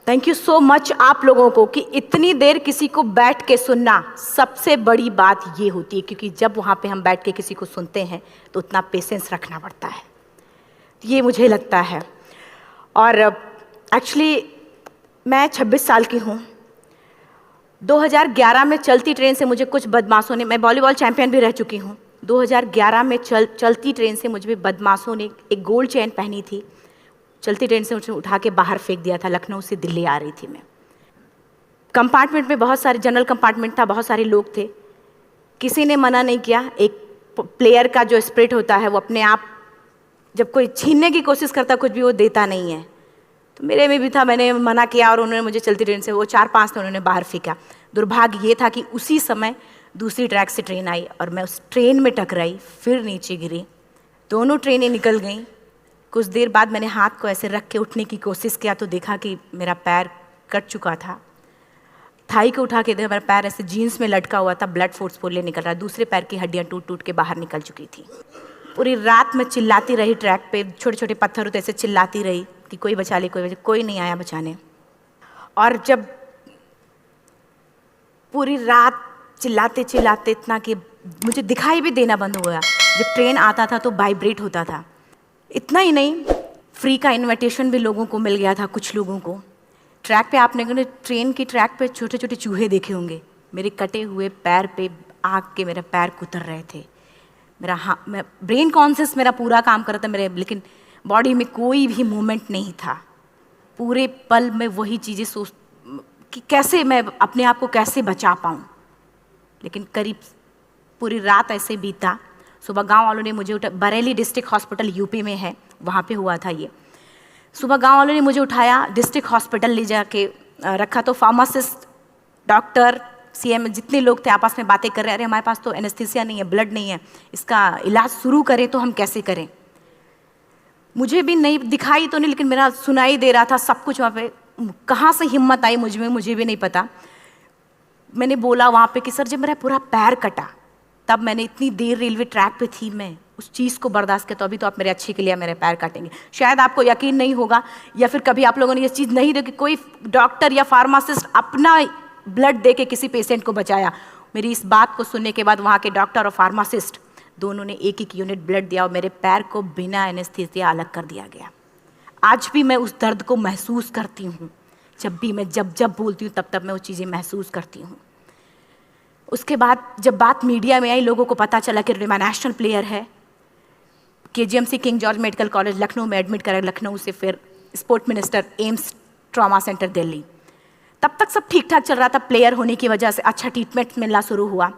Thank you so much आप लोगों को कि इतनी देर किसी को बैठ के सुनना सबसे बड़ी बात ये होती है, क्योंकि जब वहाँ पे हम बैठ के किसी को सुनते हैं तो उतना पेशेंस रखना पड़ता है, ये मुझे लगता है। और एक्चुअली मैं 26 साल की हूँ। 2011 में चलती ट्रेन से मुझे कुछ बदमाशों ने, मैं वॉलीबॉल चैंपियन भी रह चुकी हूँ, 2011 में चलती ट्रेन से मुझे बदमाशों ने एक गोल्ड चेन पहनी थी, चलती ट्रेन से मुझे उठा के बाहर फेंक दिया था। लखनऊ से दिल्ली आ रही थी मैं। कंपार्टमेंट में बहुत सारे, जनरल कंपार्टमेंट था, बहुत सारे लोग थे, किसी ने मना नहीं किया। एक प्लेयर का जो स्पिरिट होता है वो अपने आप, जब कोई छीनने की कोशिश करता कुछ भी, वो देता नहीं है, तो मेरे में भी था। मैंने मना किया और उन्होंने मुझे चलती ट्रेन से, वो 4-5 थे, उन्होंने बाहर फेंका। दुर्भाग्य ये था कि उसी समय दूसरी ट्रैक से ट्रेन आई और मैं उस ट्रेन में टकराई, फिर नीचे गिरी, दोनों ट्रेनें निकल गईं। कुछ देर बाद मैंने हाथ को ऐसे रख के उठने की कोशिश किया तो देखा कि मेरा पैर कट चुका था। थाई को उठा के देखा, मेरा पैर ऐसे जीन्स में लटका हुआ था, ब्लड फोर्सफुली निकल रहा, दूसरे पैर की हड्डियाँ टूट टूट के बाहर निकल चुकी थी। पूरी रात मैं चिल्लाती रही ट्रैक पे, छोटे छोटे पत्थर होते ऐसे चिल्लाती रही कि कोई बचा ले, कोई नहीं आया बचाने। और जब पूरी रात चिल्लाते चिल्लाते इतना कि मुझे दिखाई भी देना बंद हो गया, जब ट्रेन आता था तो वाइब्रेट होता था। इतना ही नहीं, फ्री का इनविटेशन भी लोगों को मिल गया था, कुछ लोगों को। ट्रैक पे आपने ट्रेन की ट्रैक पे छोटे छोटे चूहे देखे होंगे, मेरे कटे हुए पैर पे आग के मेरे पैर कुतर रहे थे। मैं ब्रेन कॉन्शियस मेरा पूरा काम कर रहा था मेरे, लेकिन बॉडी में कोई भी मूवमेंट नहीं था। पूरे पल में वही चीज़ें सोच कि कैसे मैं अपने आप को कैसे बचा पाऊँ। लेकिन करीब पूरी रात ऐसे बीता। सुबह गांव वालों ने मुझे बरेली डिस्ट्रिक्ट हॉस्पिटल यूपी में है, वहाँ पे हुआ था ये। सुबह गांव वालों ने मुझे उठाया, डिस्ट्रिक्ट हॉस्पिटल ले जाके रखा, तो फार्मासिस्ट, डॉक्टर, सीएम, जितने लोग थे आपस में बातें कर रहे हैं, अरे हमारे पास तो एनेस्थीसिया नहीं है, ब्लड नहीं है, इसका इलाज शुरू करें तो हम कैसे करें। मुझे भी नहीं दिखाई तो नहीं, लेकिन मेरा सुनाई दे रहा था सब कुछ वहाँ पे। कहाँ से हिम्मत आई मुझ में, मुझे भी नहीं पता। मैंने बोला वहाँ पे कि सर जब मेरा पूरा पैर कटा, तब मैंने इतनी देर रेलवे ट्रैक पे थी, मैं उस चीज़ को बर्दाश्त किया, तो अभी तो आप मेरे अच्छे के लिए मेरे पैर काटेंगे। शायद आपको यकीन नहीं होगा, या फिर कभी आप लोगों ने ये चीज़ नहीं देखी, कोई डॉक्टर या फार्मासिस्ट अपना ब्लड दे के किसी पेशेंट को बचाया। मेरी इस बात को सुनने के बाद वहाँ के डॉक्टर और फार्मासिस्ट दोनों ने 1-1 यूनिट ब्लड दिया और मेरे पैर को बिना एनेस्थीसिया अलग कर दिया गया। आज भी मैं उस दर्द को महसूस करती हूँ, जब भी मैं जब बोलती हूँ तब मैं वो चीज़ें महसूस करती हूँ। उसके बाद जब बात मीडिया में आई, लोगों को पता चला कि रिमा नेशनल प्लेयर है, KGMC king George medical college Lucknow में एडमिट करा, लखनऊ से फिर sport minister, AIIMS trauma centre Delhi. तब तक सब ठीक ठाक चल रहा था, प्लेयर होने की वजह से अच्छा ट्रीटमेंट मिलना शुरू हुआ।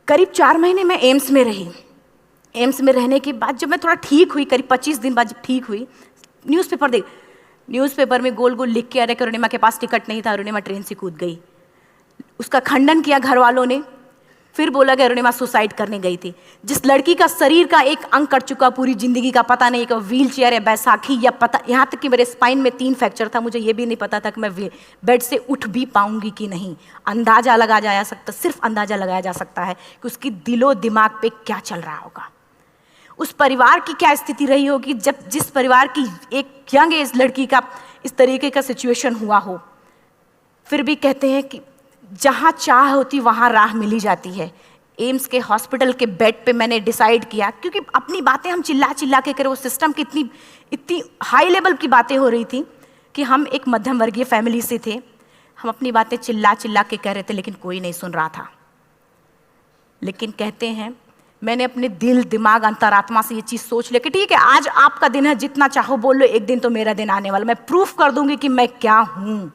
करीब 4 महीने मैं एम्स में रही। एम्स में रहने के बाद जब मैं थोड़ा ठीक हुई, करीब 25 दिन बाद जब ठीक हुई, न्यूज़पेपर में गोल गोल लिख के आ रहे कि अरुणिमा के पास टिकट नहीं था, अरुणिमा ट्रेन से कूद गई। उसका खंडन किया घर वालों ने, फिर बोला कि अरुणिमा सुसाइड करने गई थी। जिस लड़की का शरीर का एक अंग कट चुका, पूरी जिंदगी का पता नहीं कि व्हील चेयर है, बैसाखी या पता, यहाँ तक कि मेरे स्पाइन में 3 फ्रैक्चर था, मुझे ये भी नहीं पता था कि मैं बेड से उठ भी पाऊंगी कि नहीं। अंदाजा लगाया जा सकता, सिर्फ अंदाजा लगाया जा सकता है कि उसकी दिलो दिमाग पे क्या चल रहा होगा, उस परिवार की क्या स्थिति रही होगी, जब जिस परिवार की एक यंग एज लड़की का इस तरीके का सिचुएशन हुआ हो। फिर भी कहते हैं कि जहाँ चाह होती वहाँ राह मिली जाती है। एम्स के हॉस्पिटल के बेड पे मैंने डिसाइड किया, क्योंकि अपनी बातें हम चिल्ला चिल्ला के करें, वो सिस्टम की इतनी हाई लेवल की बातें हो रही थी कि हम एक मध्यम वर्गीय फैमिली से थे, हम अपनी बातें चिल्ला चिल्ला के कह रहे थे, लेकिन कोई नहीं सुन रहा था। लेकिन कहते हैं मैंने अपने दिल, दिमाग, अंतरात्मा से ये चीज़ सोच लिया कि ठीक है, आज आपका दिन है, जितना चाहो बोल लो, एक दिन तो मेरा दिन आने वाला, मैं प्रूफ कर दूंगी कि मैं क्या हूँ,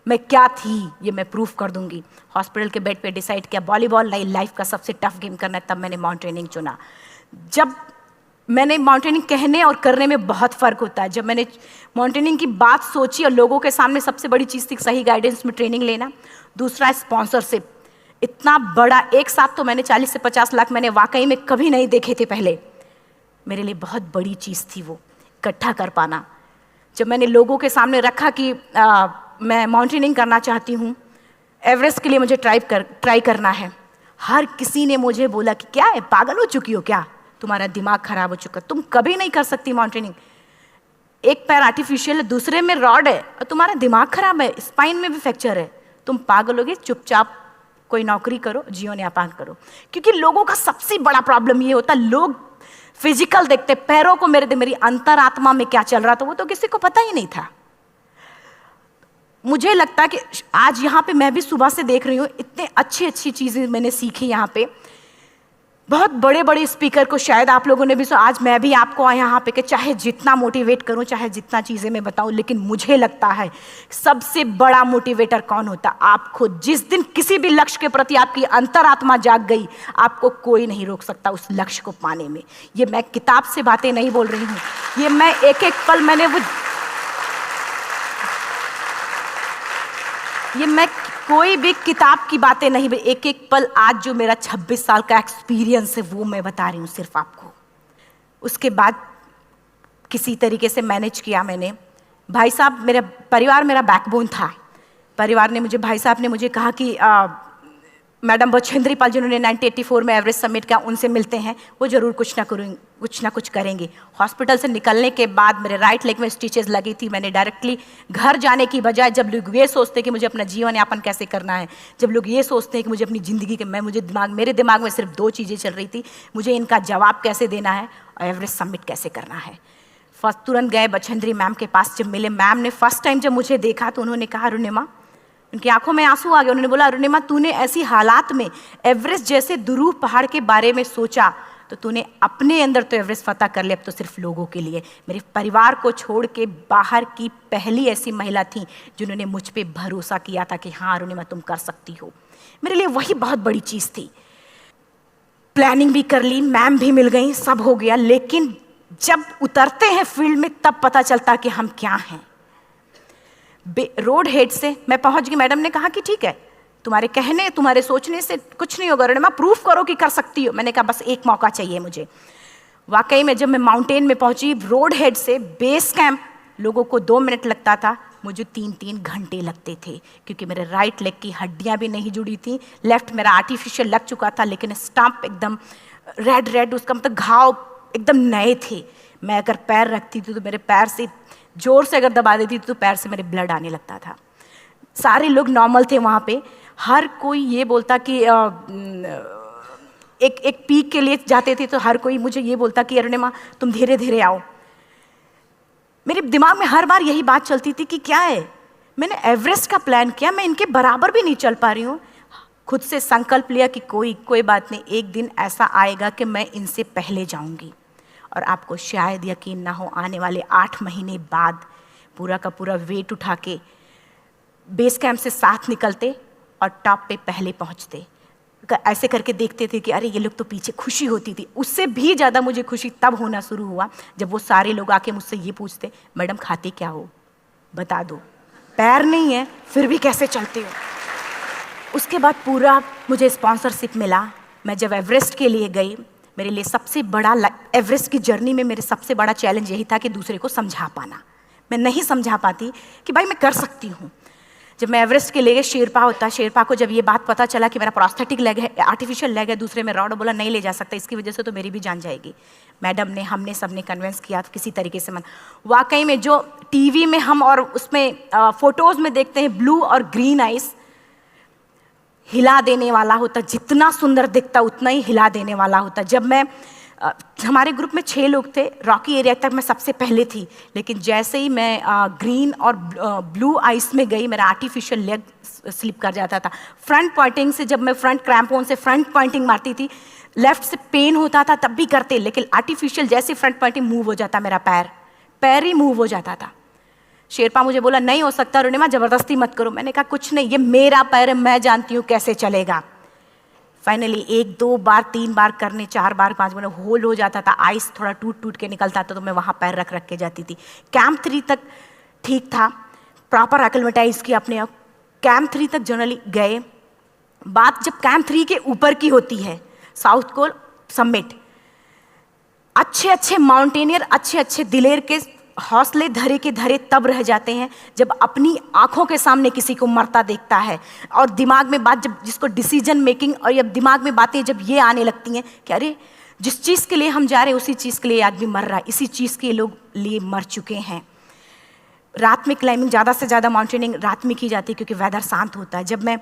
मैं क्या थी, ये मैं प्रूफ कर दूंगी। हॉस्पिटल के बेड पे डिसाइड किया वॉलीबॉल नहीं, लाइफ का सबसे टफ गेम करना है, तब मैंने माउंटेनिंग चुना। जब मैंने माउंटेनिंग कहने और करने में बहुत फ़र्क होता है। जब मैंने माउंटेनिंग की बात सोची और लोगों के सामने, सबसे बड़ी चीज़ थी सही गाइडेंस में ट्रेनिंग लेना, दूसरा स्पॉन्सरशिप। इतना बड़ा एक साथ तो मैंने 40 से 50 लाख मैंने वाकई में कभी नहीं देखे थे पहले। मेरे लिए बहुत बड़ी चीज़ थी वो इकट्ठा कर पाना। जब मैंने लोगों के सामने रखा कि मैं माउंटेनिंग करना चाहती हूँ, एवरेस्ट के लिए मुझे ट्राई करना है, हर किसी ने मुझे बोला कि क्या है, पागल हो चुकी हो क्या, तुम्हारा दिमाग खराब हो चुका, तुम कभी नहीं कर सकती माउंटेनिंग। एक पैर आर्टिफिशियल है, दूसरे में रॉड है, और तुम्हारा दिमाग खराब है, स्पाइन में भी फ्रैक्चर है, तुम पागल होगे, चुपचाप कोई नौकरी करो, जीवन यापन करो। क्योंकि लोगों का सबसे बड़ा प्रॉब्लम ये होता, लोग फिजिकल देखते, पैरों को मेरी अंतरात्मा में क्या चल रहा था वो तो किसी को पता ही नहीं था। मुझे लगता है कि आज यहाँ पे मैं भी सुबह से देख रही हूँ, इतने अच्छी अच्छी चीज़ें मैंने सीखी यहाँ पे, बहुत बड़े बड़े स्पीकर को शायद आप लोगों ने भी सुना। आज मैं भी आपको यहाँ पे कि चाहे जितना मोटिवेट करूँ, चाहे जितना चीज़ें मैं बताऊँ, लेकिन मुझे लगता है सबसे बड़ा मोटिवेटर कौन होता, आप खुद। जिस दिन किसी भी लक्ष्य के प्रति आपकी अंतरात्मा जाग गई, आपको कोई नहीं रोक सकता उस लक्ष्य को पाने में। ये मैं किताब से बातें नहीं बोल रही हूँ, ये मैं एक एक पल मैंने मैं कोई भी किताब की बातें नहीं, एक एक पल आज जो मेरा 26 साल का एक्सपीरियंस है वो मैं बता रही हूँ सिर्फ आपको। उसके बाद किसी तरीके से मैनेज किया मैंने। भाई साहब, मेरा परिवार मेरा बैकबोन था। परिवार ने मुझे, भाई साहब ने मुझे कहा कि मैडम बछेंद्री पाल जिन्होंने 1984 में एवरेस्ट समिट किया, उनसे मिलते हैं, वो जरूर कुछ ना कुछ करेंगे। हॉस्पिटल से निकलने के बाद मेरे राइट लेग में स्टिचेस लगी थी। मैंने डायरेक्टली घर जाने की बजाय, जब लोग ये सोचते हैं कि मुझे अपना जीवन यापन कैसे करना है, जब लोग ये सोचते हैं कि मुझे अपनी ज़िंदगी के, मेरे दिमाग में सिर्फ 2 चीज़ें चल रही थी, मुझे इनका जवाब कैसे देना है और एवरेस्ट समिट कैसे करना है। फर्स्ट तुरंत गए बछेंद्री मैम के पास। जब मिले, मैम ने फर्स्ट टाइम जब मुझे देखा तो उन्होंने कहा, अरुणिमा, उनकी आंखों में आंसू आ गए। उन्होंने बोला, अरुणिमा, तूने ऐसी हालात में एवरेस्ट जैसे दुरूह पहाड़ के बारे में सोचा तो तूने अपने अंदर तो एवरेस्ट फतह कर लिया, अब तो सिर्फ लोगों के लिए। मेरे परिवार को छोड़ के बाहर की पहली ऐसी महिला थी जिन्होंने मुझ पे भरोसा किया था कि हाँ अरुणिमा, तुम कर सकती हो। मेरे लिए वही बहुत बड़ी चीज़ थी। प्लानिंग भी कर ली, मैम भी मिल गई, सब हो गया। लेकिन जब उतरते हैं फील्ड में तब पता चलता कि हम क्या हैं। रोड हेड से मैं पहुंच गई। मैडम ने कहा कि ठीक है, तुम्हारे कहने, तुम्हारे सोचने से कुछ नहीं होगा अरुणिमा, प्रूफ करो कि कर सकती हो। मैंने कहा बस एक मौका चाहिए मुझे। वाकई में जब मैं माउंटेन में पहुंची, रोड हेड से बेस कैंप लोगों को 2 मिनट लगता था, मुझे 3-3 घंटे लगते थे, क्योंकि मेरे राइट लेग की हड्डियां भी नहीं जुड़ी थी। लेफ्ट मेरा आर्टिफिशियल लग चुका था, लेकिन स्टंप एकदम रेड, उसका मतलब घाव एकदम नए थे। मैं अगर पैर रखती थी तो मेरे पैर से जोर से अगर दबा देती तो पैर से मेरे ब्लड आने लगता था। सारे लोग नॉर्मल थे वहाँ पे। हर कोई ये बोलता कि एक पीक के लिए जाते थे तो हर कोई मुझे ये बोलता कि अरुणिमा, तुम धीरे धीरे आओ। मेरे दिमाग में हर बार यही बात चलती थी कि क्या है, मैंने एवरेस्ट का प्लान किया, मैं इनके बराबर भी नहीं चल पा रही हूँ। खुद से संकल्प लिया कि कोई बात नहीं, एक दिन ऐसा आएगा कि मैं इनसे पहले जाऊँगी। और आपको शायद यकीन ना हो, आने वाले 8 महीने बाद पूरा का पूरा वेट उठा के बेस कैंप से साथ निकलते और टॉप पे पहले पहुंचते। ऐसे करके देखते थे कि अरे ये लोग तो पीछे। खुशी होती थी। उससे भी ज़्यादा मुझे खुशी तब होना शुरू हुआ जब वो सारे लोग आके मुझसे ये पूछते, मैडम खाते क्या हो, बता दो, पैर नहीं है फिर भी कैसे चलते हो। उसके बाद पूरा मुझे स्पॉन्सरशिप मिला। मैं जब एवरेस्ट के लिए गई, मेरे लिए सबसे बड़ा, एवरेस्ट की जर्नी में मेरे सबसे बड़ा चैलेंज यही था कि दूसरे को समझा पाना। मैं नहीं समझा पाती कि भाई मैं कर सकती हूँ। जब मैं एवरेस्ट के लिए गई, शेरपा को जब ये बात पता चला कि मेरा प्रोस्थेटिक लेग है, आर्टिफिशियल लेग है, दूसरे में रॉड, बोला नहीं ले जा सकता, इसकी वजह से तो मेरी भी जान जाएगी। मैडम ने, हमने सबने कन्विंस किया तो किसी तरीके से मन। वाकई में जो टीवी में हम और उसमें फोटोज़ में देखते हैं, ब्लू और ग्रीन आइस, हिला देने वाला होता। जितना सुंदर दिखता उतना ही हिला देने वाला होता। जब मैं, हमारे ग्रुप में 6 लोग थे, रॉकी एरिया तक मैं सबसे पहले थी, लेकिन जैसे ही मैं ग्रीन और ब्लू आइस में गई, मेरा आर्टिफिशियल लेग स्लिप कर जाता था। फ्रंट पॉइंटिंग से, जब मैं फ्रंट क्रैम्पोन से फ्रंट पॉइंटिंग मारती थी, लेफ्ट से पेन होता था तब भी करते, लेकिन आर्टिफिशियल जैसे फ्रंट पॉइंटिंग मूव हो जाता, मेरा पैर ही मूव हो जाता था। शेरपा मुझे बोला नहीं हो सकता अरुणिमा, जबरदस्ती मत करो। मैंने कहा कुछ नहीं, ये मेरा पैर है, मैं जानती हूँ कैसे चलेगा। फाइनली 1, 2 बार, 3 बार करने, 4 बार, 5 बार होल हो जाता था। आइस थोड़ा टूट के निकलता था तो मैं वहाँ पैर रख के जाती थी। कैंप 3 तक ठीक था, प्रॉपर एक्लेमेटाइज किया अपने आप। कैंप 3 तक जनरली गए। बात जब कैंप 3 के ऊपर की होती है, साउथ कोल समिट, अच्छे माउंटेनियर, अच्छे दिलेर के हौसले धरे के धरे तब रह जाते हैं जब अपनी आंखों के सामने किसी को मरता देखता है और दिमाग में बात, जब जिसको डिसीजन मेकिंग, और जब दिमाग में बातें जब ये आने लगती हैं कि अरे जिस चीज़ के लिए हम जा रहे हैं उसी चीज़ के लिए आदमी मर रहा है, इसी चीज़ के लोग लिए मर चुके हैं। रात में क्लाइंबिंग, ज़्यादा से ज़्यादा माउंटेनिंग रात में की जाती है क्योंकि वेदर शांत होता है। जब मैं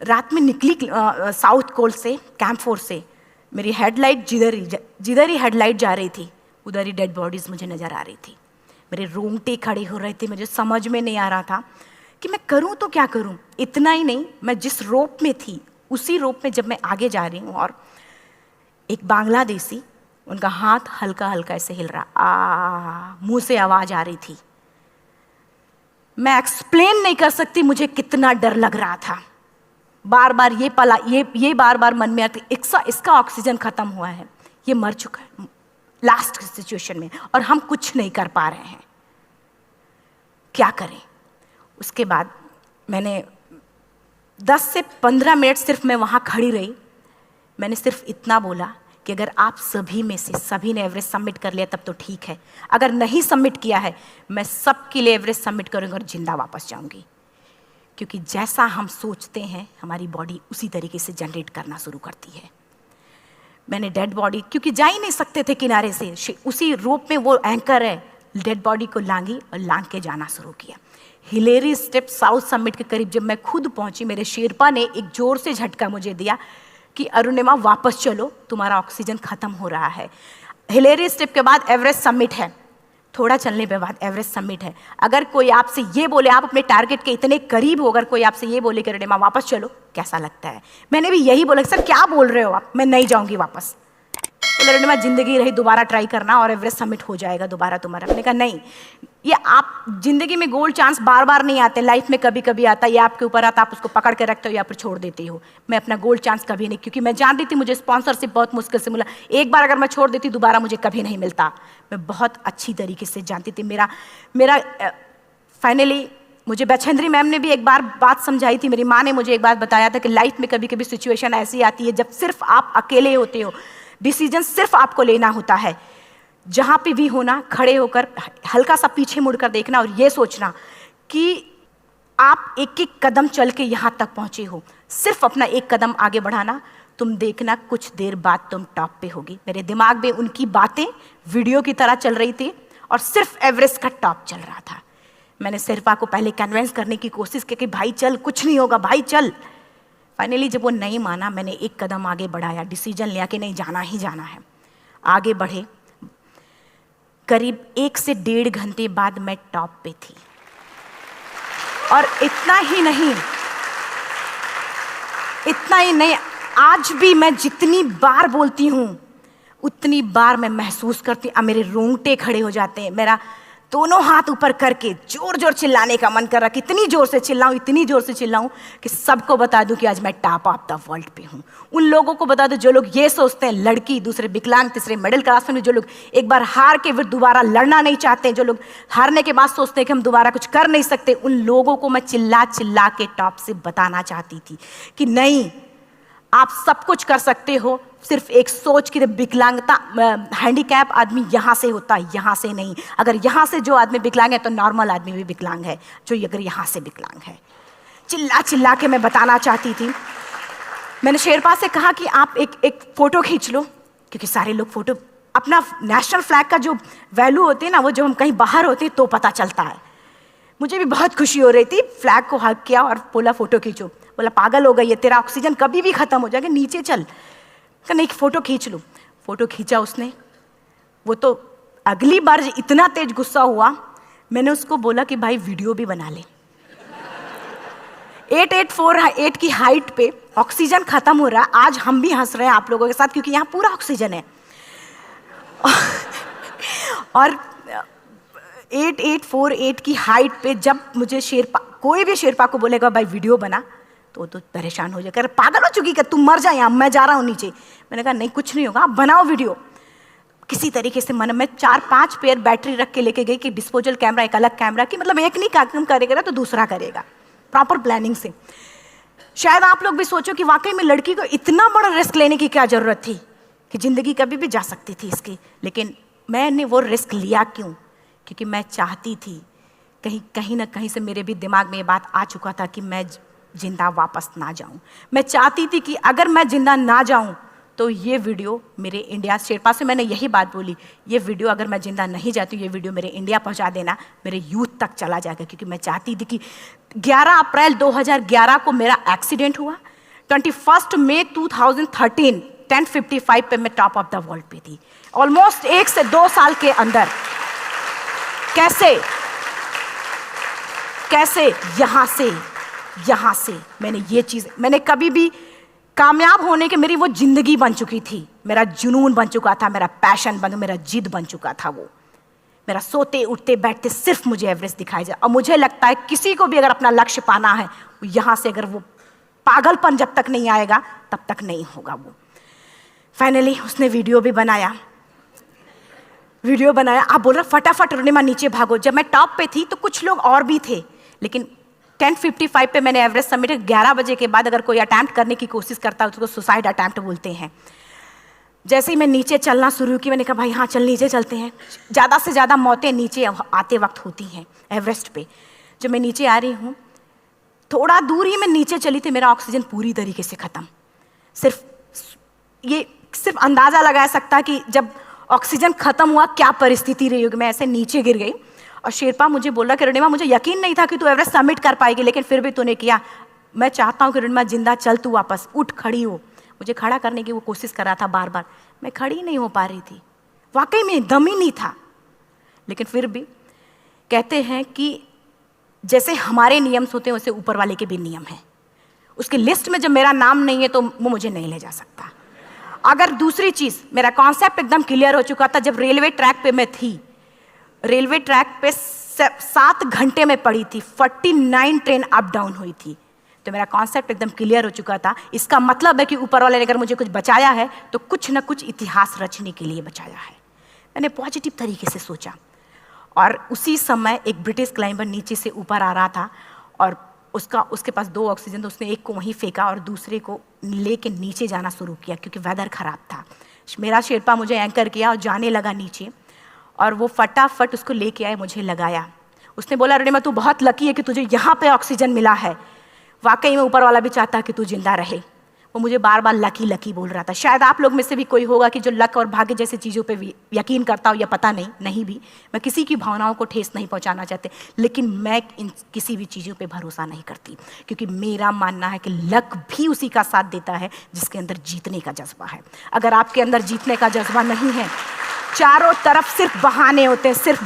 रात में निकली साउथ कोल से, कैंप 4 से, मेरी हेडलाइट जिधर ही हेडलाइट जा रही थी उधर ही डेड बॉडीज़ मुझे नज़र आ रही थी। मेरे रोंगटे खड़े हो रहे थे, मुझे समझ में नहीं आ रहा था कि मैं करूं तो क्या करूं। इतना ही नहीं, मैं जिस रोप में थी उसी रोप में जब मैं आगे जा रही हूं और एक बांग्लादेशी, उनका हाथ हल्का हल्का ऐसे हिल रहा, मुंह से आवाज़ आ रही थी। मैं एक्सप्लेन नहीं कर सकती मुझे कितना डर लग रहा था। बार बार ये बार बार मन में आती, इसका ऑक्सीजन खत्म हुआ है, ये मर चुका है लास्ट सिचुएशन में, और हम कुछ नहीं कर पा रहे हैं, क्या करें। उसके बाद मैंने 10 से 15 मिनट सिर्फ मैं वहाँ खड़ी रही। मैंने सिर्फ इतना बोला कि अगर आप सभी में से सभी ने एवरेस्ट सबमिट कर लिया तब तो ठीक है, अगर नहीं सबमिट किया है मैं सबके लिए एवरेस्ट सबमिट करूँगी और जिंदा वापस जाऊँगी। क्योंकि जैसा हम सोचते हैं हमारी बॉडी उसी तरीके से जनरेट करना शुरू करती है। मैंने डेड बॉडी, क्योंकि जा ही नहीं सकते थे किनारे से, उसी रोप में वो एंकर है, डेड बॉडी को लांगी और लांग के जाना शुरू किया। हिलेरी स्टेप साउथ समिट के करीब जब मैं खुद पहुंची, मेरे शेरपा ने एक जोर से झटका मुझे दिया कि अरुणिमा वापस चलो, तुम्हारा ऑक्सीजन खत्म हो रहा है। हिलेरी स्टेप के बाद एवरेस्ट समिट है, थोड़ा चलने के बाद एवरेस्ट समिट है। अगर कोई आपसे ये बोले, आप अपने टारगेट के इतने करीब हो, अगर कोई आपसे ये बोले कि अरुणिमा वापस चलो, कैसा लगता है? मैंने भी यही बोला, सर क्या बोल रहे हो आप, मैं नहीं जाऊंगी वापस। बोले अरुणिमा जिंदगी रही, दोबारा ट्राई करना और एवरेस्ट समिट हो जाएगा दोबारा तुम्हारा। मैंने कहा नहीं, ये आप जिंदगी में गोल्ड चांस बार बार नहीं आते, लाइफ में कभी कभी आता है, ये आपके ऊपर आता, आप उसको पकड़ के रखते हो या फिर छोड़ देते हो। मैं अपना गोल्ड चांस कभी नहीं, क्योंकि मैं जानती थी मुझे स्पॉन्सरशिप बहुत मुश्किल से मिला, एक बार अगर मैं छोड़ देती दोबारा मुझे कभी नहीं मिलता। मैं बहुत अच्छी तरीके से जानती थी। मेरा फाइनली मुझे बछेंद्री मैम ने भी एक बार बात समझाई थी, मेरी माँ ने मुझे एक बात बताया था कि लाइफ में कभी कभी सिचुएशन ऐसी आती है जब सिर्फ आप अकेले होते हो, डिसीजन सिर्फ आपको लेना होता है। जहाँ पे भी होना, खड़े होकर हल्का सा पीछे मुड़कर देखना और ये सोचना कि आप एक एक कदम चल के यहाँ तक पहुँचे हो, सिर्फ अपना एक कदम आगे बढ़ाना, तुम देखना कुछ देर बाद तुम टॉप पे होगी। मेरे दिमाग में उनकी बातें वीडियो की तरह चल रही थी और सिर्फ एवरेस्ट का टॉप चल रहा था। मैंने शेरपा को पहले कन्विंस करने की कोशिश की कि भाई चल, कुछ नहीं होगा भाई चल। फाइनली जब वो नहीं माना, मैंने एक कदम आगे बढ़ाया, डिसीजन लिया कि नहीं, जाना ही जाना है। आगे बढ़े, करीब 1 से 1.5 घंटे बाद मैं टॉप पे थी। और इतना ही नहीं, आज भी मैं जितनी बार बोलती हूँ उतनी बार मैं महसूस करती हूँ, मेरे रोंगटे खड़े हो जाते हैं, मेरा दोनों हाथ ऊपर करके जोर जोर चिल्लाने का मन कर रहा, कितनी जोर से चिल्लाऊं कि सबको बता दूं कि आज मैं टॉप ऑफ द वर्ल्ड पे हूं। उन लोगों को बता दूं जो लोग ये सोचते हैं, लड़की, दूसरे विकलांग, तीसरे मिडिल क्लास में, जो लोग एक बार हार के फिर दोबारा लड़ना नहीं चाहते, जो लोग हारने के बाद सोचते हैं कि हम दोबारा कुछ कर नहीं सकते, उन लोगों को मैं चिल्ला चिल्ला के टॉप से बताना चाहती थी कि नहीं, आप सब कुछ कर सकते हो। सिर्फ एक सोच की विकलांगता, हैंडीकैप आदमी यहाँ से होता है, यहाँ से नहीं। अगर यहाँ से जो आदमी विकलांग है तो नॉर्मल आदमी भी विकलांग है, जो अगर यहाँ से विकलांग है। चिल्ला चिल्ला के मैं बताना चाहती थी। मैंने शेरपा से कहा कि आप एक फ़ोटो खींच लो, क्योंकि सारे लोग फ़ोटो, अपना नेशनल फ्लैग का जो वैल्यू होती है ना, वो जो हम कहीं बाहर होते हैं तो पता चलता है। मुझे भी बहुत खुशी हो रही थी, फ्लैग को हग किया और बोला फ़ोटो खींचो। बोला पागल हो गई है, तेरा ऑक्सीजन कभी भी ख़त्म हो जाएगा, नीचे चल। नहीं, फ़ोटो खींच लूँ। फ़ोटो खींचा उसने। वो तो अगली बार इतना तेज गुस्सा हुआ, मैंने उसको बोला कि भाई वीडियो भी बना ले। 8848 की हाइट पे ऑक्सीजन खत्म हो रहा है, आज हम भी हंस रहे हैं आप लोगों के साथ क्योंकि यहाँ पूरा ऑक्सीजन है। और 8848 की हाइट पे जब मुझे शेरपा, कोई भी शेरपा को बोलेगा भाई वीडियो बना, तो परेशान हो जाएगा, पागल हो चुकी, कि तुम मर जाए, यहाँ मैं जा रहा हूँ नीचे। मैंने कहा नहीं, कुछ नहीं होगा, आप बनाओ वीडियो। किसी तरीके से मैं 4-5 पेयर बैटरी रख के लेके गई कि डिस्पोजल कैमरा, एक अलग कैमरा, कि मतलब एक नहीं काम करेगा तो दूसरा करेगा, प्रॉपर प्लानिंग से। शायद आप लोग भी सोचो कि वाकई में लड़की को इतना बड़ा रिस्क लेने की क्या ज़रूरत थी, कि ज़िंदगी कभी भी जा सकती थी इसकी। लेकिन मैंने वो रिस्क लिया क्यों? क्योंकि मैं चाहती थी, कहीं ना कहीं से मेरे भी दिमाग में ये बात आ चुका था कि मैं जिंदा वापस ना जाऊं। मैं चाहती थी कि अगर मैं जिंदा ना जाऊं तो ये वीडियो मेरे इंडिया शेरपा से मैंने यही बात बोली, ये वीडियो अगर मैं जिंदा नहीं जाती हूँ, ये वीडियो मेरे इंडिया पहुँचा देना, मेरे यूथ तक चला जाएगा। क्योंकि मैं चाहती थी कि 11 अप्रैल 2011 को मेरा एक्सीडेंट हुआ, 21 मई 2013 10:55 पे मैं टॉप ऑफ द वर्ल्ड पे थी। ऑलमोस्ट 1 से 2 साल के अंदर कैसे यहाँ से मैंने ये चीज़, मैंने कभी भी कामयाब होने के, मेरी वो जिंदगी बन चुकी थी, मेरा जुनून बन चुका था, मेरा पैशन मेरा जिद बन चुका था। वो मेरा सोते उठते बैठते सिर्फ मुझे एवरेस्ट दिखाई जाए। और मुझे लगता है किसी को भी अगर अपना लक्ष्य पाना है, यहाँ से अगर वो पागलपन जब तक नहीं आएगा तब तक नहीं होगा। वो फाइनली उसने वीडियो बनाया। आप बोल रहे फटाफट रोनिमा नीचे भागो। जब मैं टॉप पे थी तो कुछ लोग और भी थे, लेकिन 10:55 पे मैंने एवरेस्ट समिट, 11 बजे के बाद अगर कोई अटैम्प्ट करने की कोशिश करता है उसको सुसाइड अटैम्प्ट बोलते हैं। जैसे ही मैं नीचे चलना शुरू की, मैंने कहा भाई हाँ चल नीचे चलते हैं। ज़्यादा से ज़्यादा मौतें नीचे आते वक्त होती हैं एवरेस्ट पे। जब मैं नीचे आ रही हूँ, थोड़ा दूर ही मैं नीचे चली थी, मेरा ऑक्सीजन पूरी तरीके से ख़त्म। सिर्फ अंदाज़ा लगाया सकता कि जब ऑक्सीजन ख़त्म हुआ क्या परिस्थिति रही होगी। मैं ऐसे नीचे गिर गई और शेरपा मुझे बोल रहा कि रोनिमा मुझे यकीन नहीं था कि तू एवरेस्ट समिट कर पाएगी, लेकिन फिर भी तूने किया। मैं चाहता हूँ कि रोनिमा जिंदा चल, तू वापस उठ, खड़ी हो। मुझे खड़ा करने की वो कोशिश कर रहा था बार बार, मैं खड़ी नहीं हो पा रही थी, वाकई में दम ही नहीं था। लेकिन फिर भी कहते हैं कि जैसे हमारे नियम होते हैं वैसे ऊपर वाले के भी नियम हैं। उसकी लिस्ट में जब मेरा नाम नहीं है तो वो मुझे नहीं ले जा सकता। अगर दूसरी चीज़, मेरा कॉन्सेप्ट एकदम क्लियर हो चुका था। जब रेलवे ट्रैक पे मैं थी, रेलवे ट्रैक पे 7 घंटे में पड़ी थी, 49 ट्रेन अप डाउन हुई थी, तो मेरा कॉन्सेप्ट एकदम क्लियर हो चुका था। इसका मतलब है कि ऊपर वाले ने अगर मुझे कुछ बचाया है तो कुछ ना कुछ इतिहास रचने के लिए बचाया है। मैंने पॉजिटिव तरीके से सोचा। और उसी समय एक ब्रिटिश क्लाइंबर नीचे से ऊपर आ रहा था और उसके पास 2 ऑक्सीजन, तो उसने एक को वहीं फेंका और दूसरे को लेके नीचे जाना शुरू किया क्योंकि वेदर ख़राब था। मेरा शेरपा मुझे एंकर किया और जाने लगा नीचे, और वो फटाफट उसको लेके आए, मुझे लगाया। उसने बोला रोनिमा तू बहुत लकी है कि तुझे यहाँ पे ऑक्सीजन मिला है, वाकई में ऊपर वाला भी चाहता है कि तू जिंदा रहे। वो मुझे बार बार लकी लकी बोल रहा था। शायद आप लोग में से भी कोई होगा कि जो लक और भाग्य जैसी चीज़ों पे यकीन करता हो, या पता नहीं भी। मैं किसी की भावनाओं को ठेस नहीं पहुंचाना चाहते, लेकिन मैं इन किसी भी चीज़ों पे भरोसा नहीं करती, क्योंकि मेरा मानना है कि लक भी उसी का साथ देता है जिसके अंदर जीतने का जज्बा है। अगर आपके अंदर जीतने का जज्बा नहीं है, चारों तरफ सिर्फ बहाने होते हैं, सिर्फ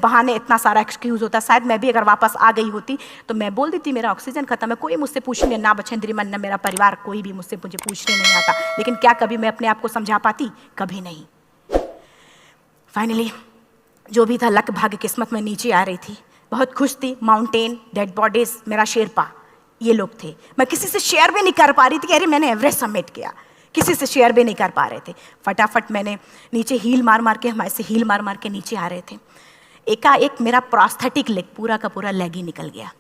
बहाने, इतना सारा एक्सक्यूज़ होता है। शायद मैं भी अगर वापस आ गई होती तो मैं बोल देती मेरा ऑक्सीजन खत्म है, कोई मुझसे पूछने ना बचेंद्री मन ना मेरा परिवार, कोई भी मुझे पूछने नहीं आता। लेकिन क्या कभी मैं अपने आप को समझा पाती? कभी नहीं। फाइनली जो भी था, लक भाग्य किस्मत में नीचे आ रही थी, बहुत खुश थी। माउंटेन, डेड बॉडीज, मेरा शेरपा, ये लोग थे। मैं किसी से शेयर भी नहीं कर पा रही थी कि अरे मैंने एवरेस्ट समिट किया, किसी से शेयर भी नहीं कर पा रहे थे। फटाफट मैंने नीचे हील मार के, हमारे से हील मार के नीचे आ रहे थे। एकाएक मेरा प्रोस्थेटिक लेग, पूरा का पूरा लेग ही निकल गया।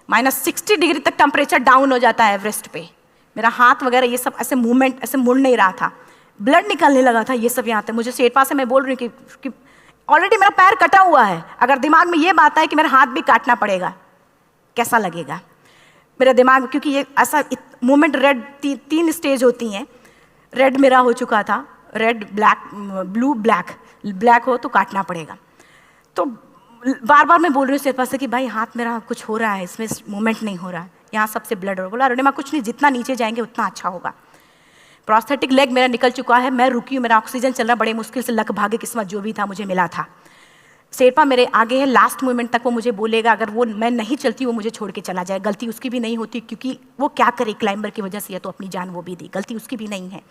-60 डिग्री तक टेम्परेचर डाउन हो जाता है एवरेस्ट पे। मेरा हाथ वगैरह ये सब ऐसे मूवमेंट, ऐसे मुड़ नहीं रहा था, ब्लड निकलने लगा था, ये सब यहाँ पे। मुझे शेरपा से मैं बोल रही हूँ कि ऑलरेडी मेरा पैर कटा हुआ है, अगर दिमाग में ये बात है कि मेरा हाथ भी काटना पड़ेगा, कैसा लगेगा मेरा दिमाग? क्योंकि ये ऐसा मूवमेंट, रेड 3 स्टेज होती हैं। रेड मेरा हो चुका था, रेड, ब्लैक, ब्लू, ब्लैक हो तो काटना पड़ेगा। तो बार बार मैं बोल रही हूँ शेरपा से कि भाई हाथ मेरा कुछ हो रहा है, इसमें मूवमेंट नहीं हो रहा है, यहाँ सबसे ब्लड हो रहा। बोला रोनिमा कुछ नहीं, जितना नीचे जाएंगे उतना अच्छा होगा। प्रोस्थेटिक लेग मेरा निकल चुका है, मैं रुकी हूँ, मेरा ऑक्सीजन चल रहा, बड़े मुश्किल से लक भाग्य किस्मत जो भी था मुझे मिला था। शेरपा मेरे आगे है, लास्ट मोमेंट तक वो मुझे बोलेगा, अगर वो मैं नहीं चलती वो मुझे छोड़ के चला जाए। गलती उसकी भी नहीं होती, क्योंकि वो क्या करे क्लाइंबर की वजह से, या तो अपनी जान वो भी दी, गलती उसकी भी नहीं है।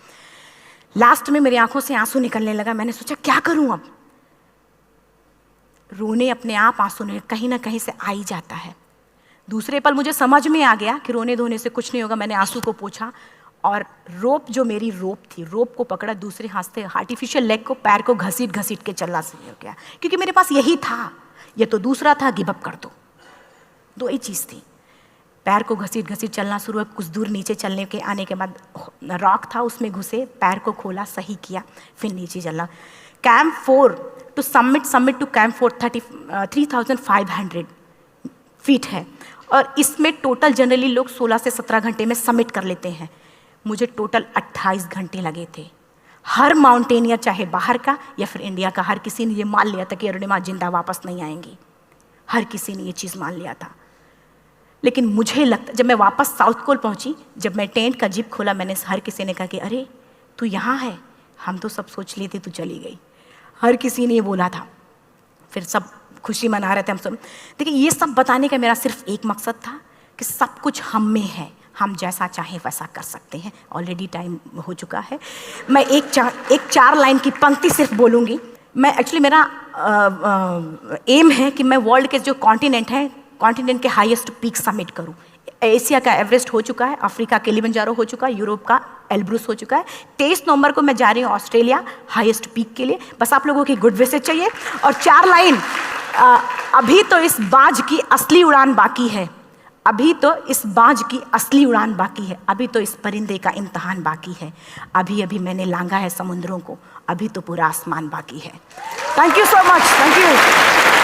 लास्ट में मेरी आंखों से आंसू निकलने लगा। मैंने सोचा क्या करूँ अब, रोने अपने आप आंसू ने कहीं ना कहीं से आ ही जाता है। दूसरे पल मुझे समझ में आ गया कि रोने धोने से कुछ नहीं होगा। मैंने आंसू को पोंछा और रोप, जो मेरी रोप थी, रोप को पकड़ा, दूसरे हाथ से आर्टिफिशियल लेग को, पैर को घसीट के चलना शुरू हो गया, क्योंकि मेरे पास यही था। ये तो दूसरा था, गिव अप कर दो ही चीज़ थी। पैर को घसीट चलना शुरू हुआ। कुछ दूर नीचे चलने के आने के बाद रॉक था, उसमें घुसे, पैर को खोला, सही किया, फिर नीचे चलना। Camp 4 to summit to camp 4 3500 feet है, और इसमें टोटल जनरली लोग 16 से 17 घंटे में समिट कर लेते हैं। मुझे टोटल 28 घंटे लगे थे। हर माउंटेनियर, चाहे बाहर का या फिर इंडिया का, हर किसी ने ये मान लिया था कि अरुणिमा जिंदा वापस नहीं आएंगी। हर किसी ने ये चीज़ मान लिया था। लेकिन मुझे लगता, जब मैं वापस साउथ कोल पहुंची, जब मैं टेंट का जिप खोला, मैंने हर किसी ने कहा कि अरे तू यहाँ है, हम तो सब सोच लिए थे तू चली गई। हर किसी ने ये बोला था। फिर सब खुशी मना रहे थे हम सब। देखिए, ये सब बताने का मेरा सिर्फ एक मकसद था कि सब कुछ हम में है, हम जैसा चाहें वैसा कर सकते हैं। ऑलरेडी टाइम हो चुका है। मैं एक चार लाइन की पंक्ति सिर्फ बोलूँगी। मैं एक्चुअली, मेरा एम है कि मैं वर्ल्ड के जो कॉन्टिनेंट हैं, कॉन्टिनेंट के हाईएस्ट पीक समिट करूं। एशिया का एवरेस्ट हो चुका है, अफ्रीका किलिमंजारो हो चुका है, यूरोप का एल्ब्रूस हो चुका है। 23 नवंबर को मैं जा रही हूँ ऑस्ट्रेलिया हाईएस्ट पीक के लिए। बस आप लोगों की गुड विशेस चाहिए। और 4 लाइन, अभी तो इस बाज की असली उड़ान बाकी है, अभी तो इस बाज की असली उड़ान बाकी है, अभी तो इस परिंदे का इम्तहान बाकी है, अभी अभी मैंने लांघा है समुद्रों को, अभी तो पूरा आसमान बाकी है। Thank you so much, thank you.